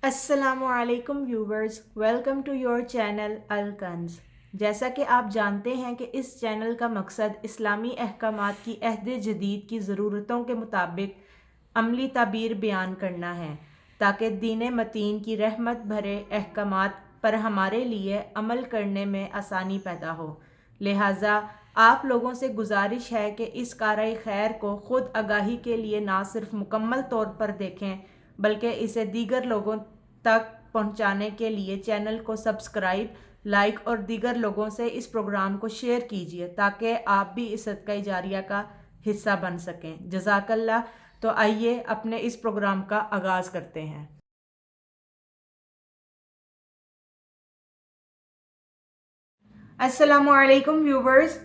السلام علیکم viewers, welcome to your channel الکنز۔ جیسا کہ آپ جانتے ہیں کہ اس چینل کا مقصد اسلامی احکامات کی عہد جدید کی ضرورتوں کے مطابق عملی تعبیر بیان کرنا ہے تاکہ دین متین کی رحمت بھرے احکامات پر ہمارے لیے عمل کرنے میں آسانی پیدا ہو۔ لہٰذا آپ لوگوں سے گزارش ہے کہ اس کارۂ خیر کو خود آگاہی کے لیے نہ صرف مکمل طور پر دیکھیں بلکہ اسے دیگر لوگوں تک پہنچانے کے لیے چینل کو سبسکرائب، لائک اور دیگر لوگوں سے اس پروگرام کو شیئر کیجیے تاکہ آپ بھی اس صدقہ جاریہ کا حصہ بن سکیں۔ جزاک اللہ۔ تو آئیے اپنے اس پروگرام کا آغاز کرتے ہیں۔ السلام علیکم ویورز،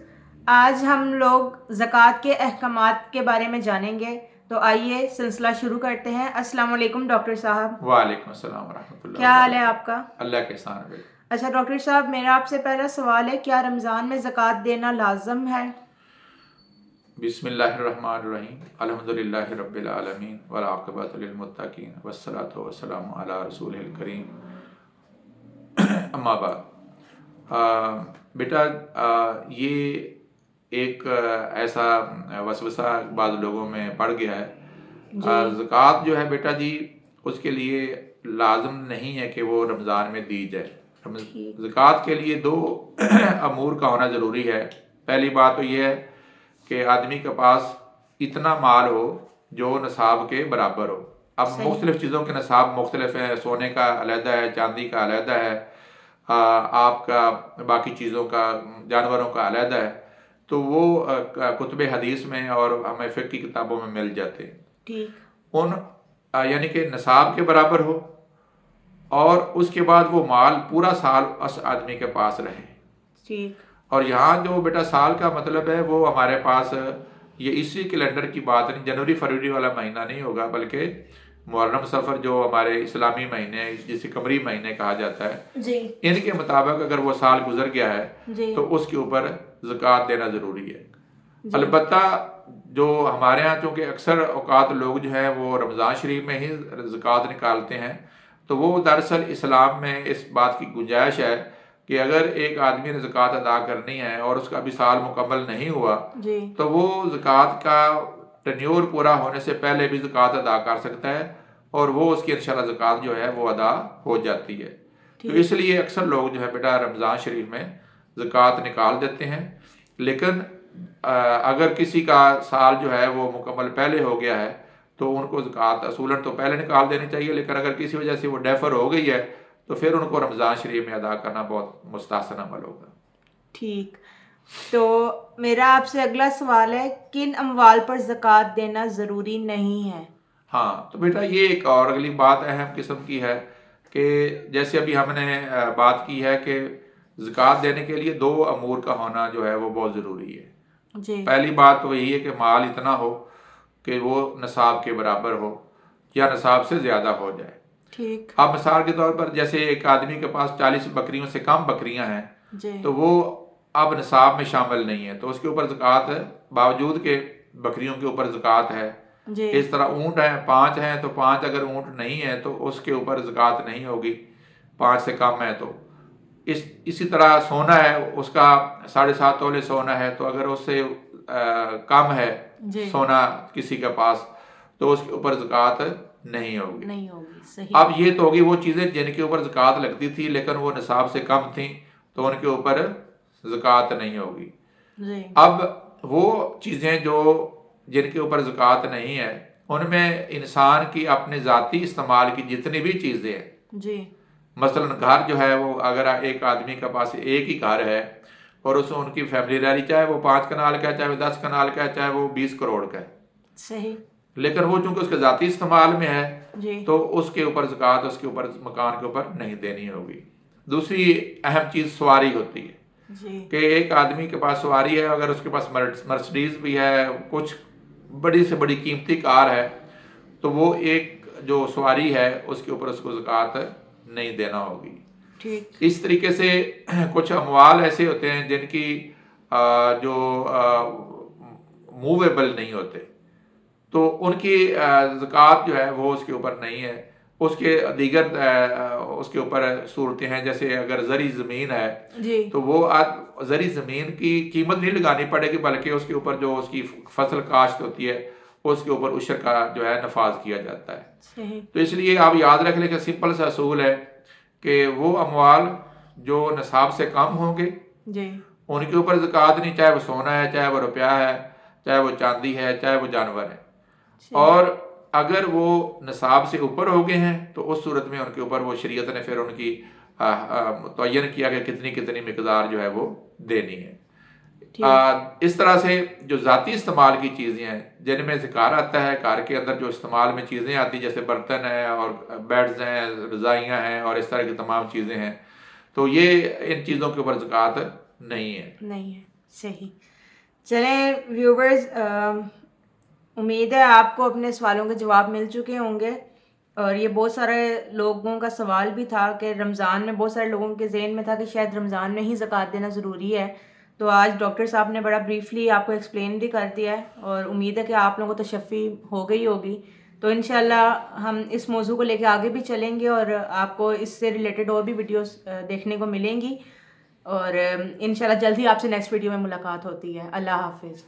آج ہم لوگ زکوٰۃ کے احکامات کے بارے میں جانیں گے، تو آئیے سلسلہ شروع کرتے ہیں۔ السلام علیکم ڈاکٹر صاحب۔ وعلیکم السلام ورحمۃ اللہ۔ کیا حال ہے آپ کا؟ اللہ کے احسان ہے۔ اچھا ڈاکٹر صاحب، میرا آپ سے پہلا سوال ہے، کیا رمضان میں زکوٰۃ دینا لازم ہے؟ بسم اللہ الرحمن الرحیم، الحمدللہ رب العالمین والعاقبۃ للمتقین والصلاۃ والسلام علی رسول الکریم، اما بعد۔ بیٹا، یہ ایک ایسا وسوسہ بعض لوگوں میں پڑ گیا ہے۔ زکوٰۃ جو ہے بیٹا جی، اس کے لیے لازم نہیں ہے کہ وہ رمضان میں دی جائے۔ زکوٰۃ کے لیے دو امور کا ہونا ضروری ہے۔ پہلی بات تو یہ ہے کہ آدمی کے پاس اتنا مال ہو جو نصاب کے برابر ہو۔ اب مختلف چیزوں کے نصاب مختلف ہیں، سونے کا علیحدہ ہے، چاندی کا علیحدہ ہے، آپ کا باقی چیزوں کا، جانوروں کا علیحدہ ہے، تو وہ کتب حدیث میں اور ہمیں فقہ کی کتابوں میں مل جاتے ہیں۔ ان یعنی کہ نصاب کے برابر ہو، اور اس کے بعد وہ مال پورا سال اس آدمی کے پاس رہے۔ اور یہاں جو بیٹا سال کا مطلب ہے وہ ہمارے پاس یہ اسی کیلنڈر کی بات نہیں، جنوری فروری والا مہینہ نہیں ہوگا، بلکہ محرم صفر جو ہمارے اسلامی مہینے جسے قمری مہینے کہا جاتا ہے، ان کے مطابق اگر وہ سال گزر گیا ہے تو اس کے اوپر زکوٰۃ دینا ضروری ہے۔ البتہ جو ہمارے ہاں چونکہ اکثر اوقات لوگ جو ہیں وہ رمضان شریف میں ہی زکوٰۃ نکالتے ہیں، تو وہ دراصل اسلام میں اس بات کی گنجائش ہے کہ اگر ایک آدمی نے زکوٰۃ ادا کرنی ہے اور اس کا بھی سال مکمل نہیں ہوا تو وہ زکوٰۃ کا ٹینیور پورا ہونے سے پہلے بھی زکوٰۃ ادا کر سکتا ہے، اور وہ اس کی انشاءاللہ زکوٰۃ جو ہے وہ ادا ہو جاتی ہے۔ تو اس لیے اکثر لوگ جو ہے بیٹا رمضان شریف میں زکوٰۃ نکال دیتے ہیں، لیکن اگر کسی کا سال جو ہے وہ مکمل پہلے ہو گیا ہے تو ان کو زکوٰۃ اصولاً تو پہلے نکال دینی چاہیے، لیکن اگر کسی وجہ سے وہ ڈیفر ہو گئی ہے تو پھر ان کو رمضان شریف میں ادا کرنا بہت مستحسن عمل ہوگا۔ ٹھیک، تو میرا آپ سے اگلا سوال ہے، کن اموال پر زکوٰۃ دینا ضروری نہیں ہے؟ ہاں، تو بیٹا یہ ایک اور اگلی بات اہم قسم کی ہے کہ جیسے ابھی ہم نے بات کی ہے کہ زکوٰۃ دینے کے لیے دو امور کا ہونا جو ہے وہ بہت ضروری ہے۔ پہلی بات تو یہی ہے کہ مال اتنا ہو کہ وہ نصاب کے برابر ہو یا نصاب سے زیادہ ہو جائے۔ اب مثال کے طور پر جیسے ایک آدمی کے پاس 40 بکریوں سے کم بکریاں ہیں تو وہ اب نصاب میں شامل نہیں ہے، تو اس کے اوپر زکوٰۃ ہے، باوجود کہ بکریوں کے اوپر زکوٰۃ ہے۔ اس طرح اونٹ ہیں، 5 ہیں تو 5 اگر اونٹ نہیں ہے تو اس کے اوپر زکوٰۃ نہیں ہوگی، 5 سے کم ہے تو۔ اسی طرح سونا ہے، اس کا 7.5 تولے سونا ہے، تو اگر اس سے کم ہے سونا کسی کے پاس تو اس کے اوپر زکوٰۃ نہیں ہوگی۔ اب یہ تو ہوگی وہ چیزیں جن کے اوپر زکوٰۃ لگتی تھی لیکن وہ نصاب سے کم تھیں تو ان کے اوپر زکوٰۃ نہیں ہوگی۔ اب وہ چیزیں جو جن کے اوپر زکوٰۃ نہیں ہے ان میں انسان کی اپنے ذاتی استعمال کی جتنی بھی چیزیں ہیں، مثلا گھر جو ہے وہ اگر ایک آدمی کے پاس ایک ہی گھر ہے اور اس ان کی فیملی رہ رہی، چاہے وہ 5 کنال کا ہے، چاہے وہ 10 کنال کا ہے، چاہے وہ 20 کروڑ کا ہے، لیکن وہ چونکہ اس کے ذاتی استعمال میں ہے تو اس کے اوپر زکوٰۃ اس کے اوپر مکان کے اوپر نہیں دینی ہوگی۔ دوسری اہم چیز سواری ہوتی ہے کہ ایک آدمی کے پاس سواری ہے، اگر اس کے پاس مرسڈیز بھی ہے، کچھ بڑی سے بڑی قیمتی کار ہے، تو وہ ایک جو سواری ہے اس کے اوپر اس کو زکوٰۃ نہیں دینا ہوگی۔ اس طریقے سے کچھ اموال ایسے ہوتے ہیں جن کی جو موویبل نہیں ہوتے تو ان کی زکوٰۃ جو ہے وہ اس کے اوپر نہیں ہے۔ اس کے دیگر اس کے اوپر صورتیں ہیں، جیسے اگر زرعی زمین ہے جی تو وہ زرعی زمین کی قیمت نہیں لگانی پڑے گی، بلکہ اس کے اوپر جو اس کی فصل کاشت ہوتی ہے اس کے اوپر عشر کا جو ہے نفاذ کیا جاتا ہے۔ صحیح تو اس لیے آپ یاد رکھ لیں کہ سمپل سا اصول ہے کہ وہ اموال جو نصاب سے کم ہوں گے جی ان کے اوپر زکوٰۃ نہیں، چاہے وہ سونا ہے، چاہے وہ روپیہ ہے، چاہے وہ چاندی ہے، چاہے وہ جانور ہے۔ صحیح اور اگر وہ نصاب سے اوپر ہو گئے ہیں تو اس صورت میں ان کے اوپر وہ شریعت نے پھر ان کی متعین کیا کہ کتنی کتنی مقدار جو ہے وہ دینی ہے۔ ٹھیک اس طرح سے جو ذاتی استعمال کی چیزیں ہیں جن میں ذکر آتا ہے، گھر کے اندر جو استعمال میں چیزیں آتی جیسے برتن ہیں اور بیڈز ہیں، رضائیاں ہیں اور اس طرح کی تمام چیزیں ہیں، تو یہ ان چیزوں کے اوپر زکوٰۃ نہیں ہے۔ نہیں ہے۔ صحیح۔ چلیں ویورز، امید ہے آپ کو اپنے سوالوں کے جواب مل چکے ہوں گے، اور یہ بہت سارے لوگوں کا سوال بھی تھا کہ رمضان میں بہت سارے لوگوں کے ذہن میں تھا کہ شاید رمضان میں ہی زکوٰۃ دینا ضروری ہے، تو آج ڈاکٹر صاحب نے بڑا بریفلی آپ کو ایکسپلین بھی کر دیا ہے، اور امید ہے کہ آپ لوگوں کو تشفی ہو گئی ہوگی۔ تو انشاءاللہ ہم اس موضوع کو لے کے آگے بھی چلیں گے، اور آپ کو اس سے ریلیٹڈ اور بھی ویڈیوز دیکھنے کو ملیں گی، اور انشاءاللہ جلد ہی آپ سے نیکسٹ ویڈیو میں ملاقات ہوتی ہے۔ اللہ حافظ۔